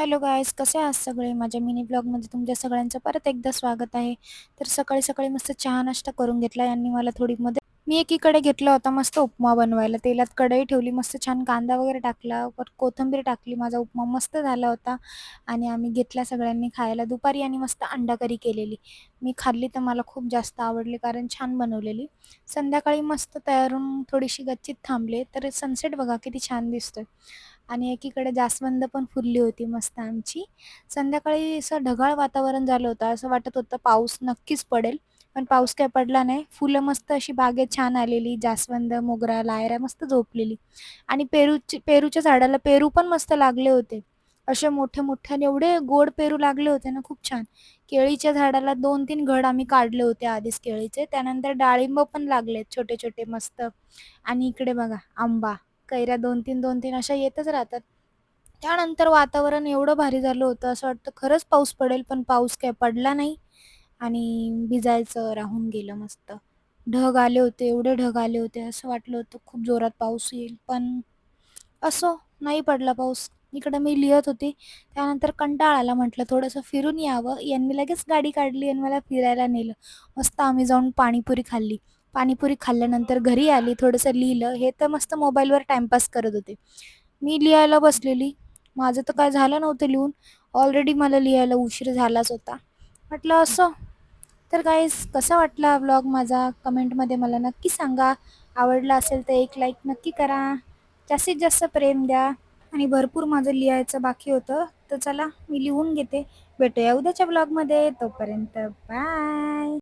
Hello guys, कसे आहात सगळे? माझ्या मिनी ब्लॉगमध्ये तुमच्या सगळ्यांचं परत एकदा स्वागत आहे. तर सकाळी सकाळी मस्त चहा नाश्ता करून घेतला. यांनी मला थोडी मदत. मी एकीकडे घेतला होता मस्त उपमा बनवायला. तेलात कढई ठेवली, मस्त छान कांदा वगैरे टाकला, परत कोथिंबीर टाकली. माझा उपमा मस्त झाला होता आणि आम्ही घेतला सगळ्यांनी खायला. दुपारी आणि मस्त अंडा करी केलेली. मी खाल्ली तर मला खूप जास्त आवडली कारण छान बनवलेली. संध्याकाळी मस्त तयार होऊन थोडीशी गच्चीत थांबले तर सनसेट बघा किती छान दिसतोय. आणि एकीकडे जास्वंद पण फुलली होती मस्त आमची. संध्याकाळी असं ढगाळ वातावरण झालं होतं. असं वाटत होतं पाऊस नक्कीच पडेल, पण पाऊस काही पडला नाही. फुलं मस्त अशी बागेत छान आलेली. जास्वंद, मोगरा, लायरा मस्त झोपलेली. आणि पेरूच्या झाडाला पेरू पण मस्त लागले होते. असे मोठे-मोठे आणि एवढे गोड पेरू लागले होते ना, खूप छान. केळीच्या झाडाला 2-3 घड आम्ही काढले होते आधीच केळीचे. त्यानंतर डाळिंब पण लागलेत छोटे-छोटे मस्त. आणि इकडे बघा आंबा. कैऱ्या 2-3 अशा येतच राहतात. त्यानंतर वातावरण एवढं भारी झालं होतं, असं वाटतं खरंच पाऊस पडेल, पण पाऊस काही पडला नाही आणि भिजायचं राहून गेलं मस्त. ढग आले होते, एवढे ढग आले होते, असं वाटलं होतं खूप जोरात पाऊस येईल, पण असो, नाही पडला पाऊस. इकडं मी लिहत होती, त्यानंतर कंटाळा आला. म्हटलं थोडंसं फिरून यावं. यांनी लगेच गाडी काढली आणि मला फिरायला नेलं. मस्त आम्ही जाऊन पाणीपुरी खाल्ली. पाणीपुरी खाल्ल्यानंतर घरी आली, थोडंसं लिहिलं. हे तर मस्त मोबाईलवर टाईमपास करत होते. मी लिहायला बसलेली. माझं तर काय झालं नव्हतं लिहून. ऑलरेडी मला लिहायला उशीर झालाच होता. म्हटलं असो. तर गाईज कसा वाटला व्लॉग माझा कमेंटमध्ये मला नक्की सांगा. आवडला असेल तर एक लाईक नक्की करा. जास्तीत जास्त प्रेम द्या आणि भरपूर माझं लिहायचं बाकी होतं. तर चला मी लिहून घेते. भेटूया उद्याच्या व्लॉगमध्ये. तोपर्यंत बाय.